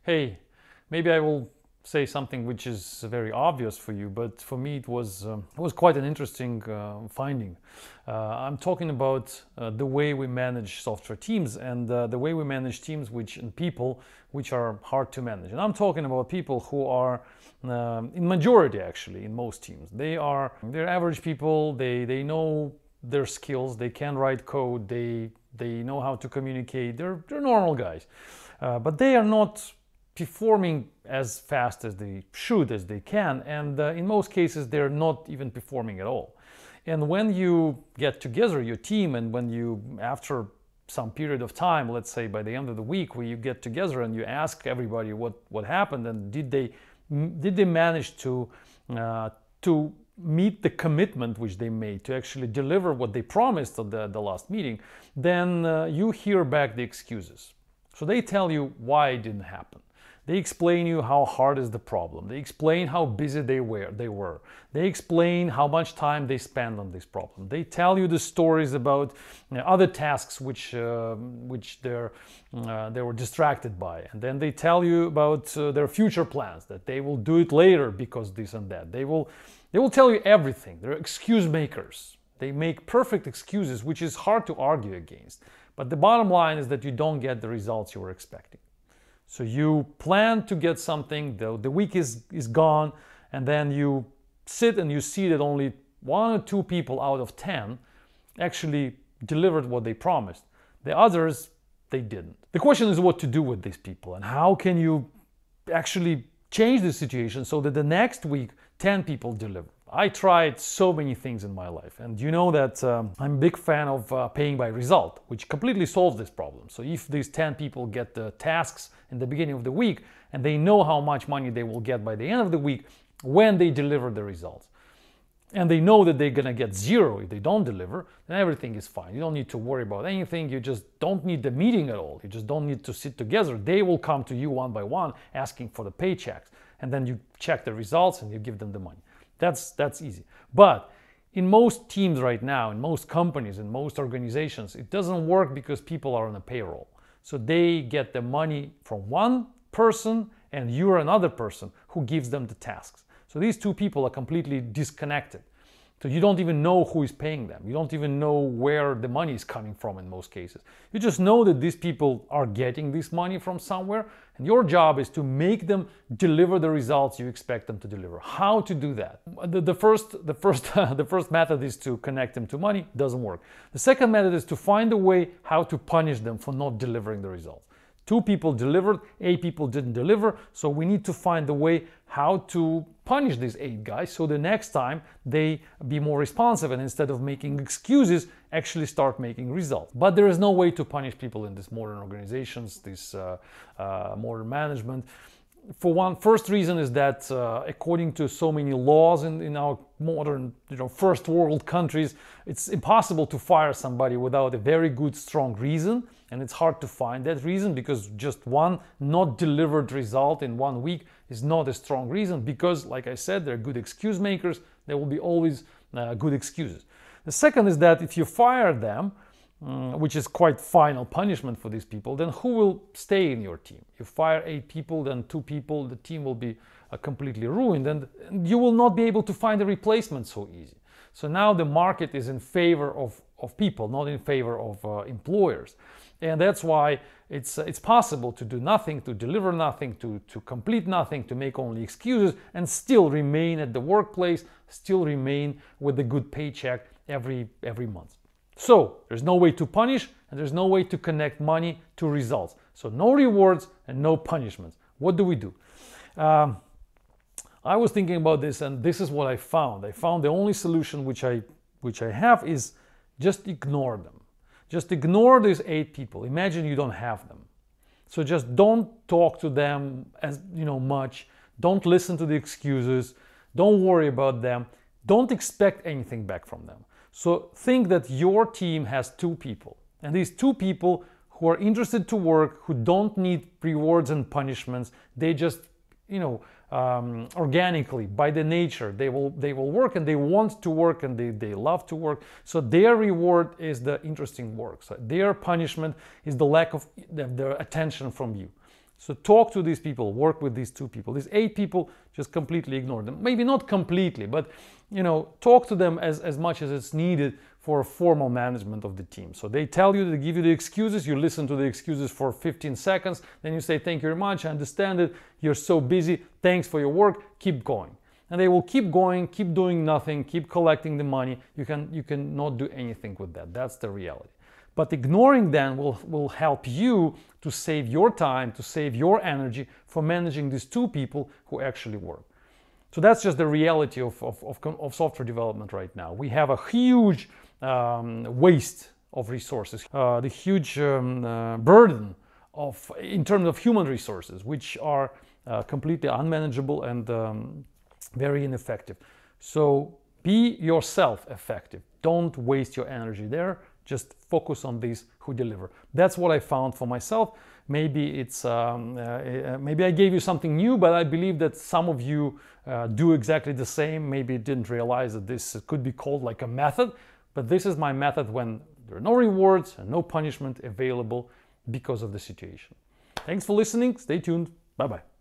Hey, maybe I will say something which is very obvious for you, but for me it was quite an interesting finding. I'm talking about the way we manage software teams and the way we manage teams and people which are hard to manage. And I'm talking about people who are in majority actually in most teams. They're average people. They know their skills. They can write code. They know how to communicate. They're normal guys, but they are not performing as fast as they should, as they can, and in most cases they're not even performing at all. And when you get together your team, and when you, after some period of time, let's say by the end of the week, where you get together and you ask everybody what happened, and did they manage to meet the commitment which they made to actually deliver what they promised at the last meeting, then you hear back the excuses. So they tell you why it didn't happen. They explain you how hard is the problem. They explain how busy they were. They explain how much time they spend on this problem. They tell you the stories about other tasks which they were distracted by. And then they tell you about their future plans, that they will do it later because this and that. They will tell you everything. They're excuse makers. They make perfect excuses, which is hard to argue against. But the bottom line is that you don't get the results you were expecting. So you plan to get something, the week is gone, and then you sit and you see that only 1 or 2 people out of 10 actually delivered what they promised. The others, they didn't. The question is what to do with these people, and how can you actually change the situation so that the next week 10 people deliver. I tried so many things in my life, and you know that I'm a big fan of paying by result, which completely solves this problem. So if these 10 people get the tasks in the beginning of the week, and they know how much money they will get by the end of the week when they deliver the results, and they know that they're gonna get 0 if they don't deliver, then everything is fine. You don't need to worry about anything. You just don't need the meeting at all. You just don't need to sit together. They will come to you one by one asking for the paychecks, and then you check the results and you give them the money. That's easy. But in most teams right now, in most companies, in most organizations, it doesn't work because people are on a payroll. So they get the money from one person and you're another person who gives them the tasks. So these 2 people are completely disconnected. So you don't even know who is paying them. You don't even know where the money is coming from in most cases. You just know that these people are getting this money from somewhere, and your job is to make them deliver the results you expect them to deliver. How to do that? The first method is to connect them to money. Doesn't work. The second method is to find a way how to punish them for not delivering the results. 2 people delivered, 8 people didn't deliver, so we need to find a way how to punish these 8 guys so the next time they be more responsive, and instead of making excuses, actually start making results. But there is no way to punish people in these modern organizations, this modern management. For one, first reason is that according to so many laws in our modern, first world countries, it's impossible to fire somebody without a very good, strong reason. And it's hard to find that reason, because just one not delivered result in 1 week is not a strong reason, because, like I said, they're good excuse makers. There will be always good excuses. The second is that if you fire them, which is quite final punishment for these people, then who will stay in your team? You fire 8 people, then 2 people, the team will be completely ruined, and you will not be able to find a replacement so easy. So now the market is in favor of people, not in favor of employers. And that's why it's possible to do nothing, to deliver nothing, to complete nothing, to make only excuses, and still remain at the workplace, still remain with a good paycheck every month. So there's no way to punish, and there's no way to connect money to results. So no rewards and no punishments. What do we do? I was thinking about this, and this is what I found. I found the only solution which I have is just ignore them. Just ignore these 8 people. Imagine you don't have them. So just don't talk to them as much. Don't listen to the excuses. Don't worry about them. Don't expect anything back from them. So think that your team has 2 people, and these 2 people who are interested to work, who don't need rewards and punishments. They just, organically, by the nature, they will work, and they want to work, and they love to work. So their reward is the interesting work. So their punishment is the lack of their attention from you. So talk to these people, work with these 2 people. These 8 people, just completely ignore them. Maybe not completely, but talk to them as much as it's needed for a formal management of the team. So they tell you, they give you the excuses, you listen to the excuses for 15 seconds, then you say, thank you very much, I understand it, you're so busy, thanks for your work, keep going. And they will keep going, keep doing nothing, keep collecting the money. You cannot do anything with that. That's the reality. But ignoring them will help you to save your time, to save your energy for managing these 2 people who actually work. So that's just the reality of software development right now. We have a huge waste of resources, the huge burden in terms of human resources, which are completely unmanageable and very ineffective. So be yourself effective. Don't waste your energy there. Just focus on these who deliver. That's what I found for myself. Maybe it's maybe I gave you something new, but I believe that some of you do exactly the same. Maybe didn't realize that this could be called like a method, but this is my method when there are no rewards and no punishment available because of the situation. Thanks for listening. Stay tuned. Bye-bye.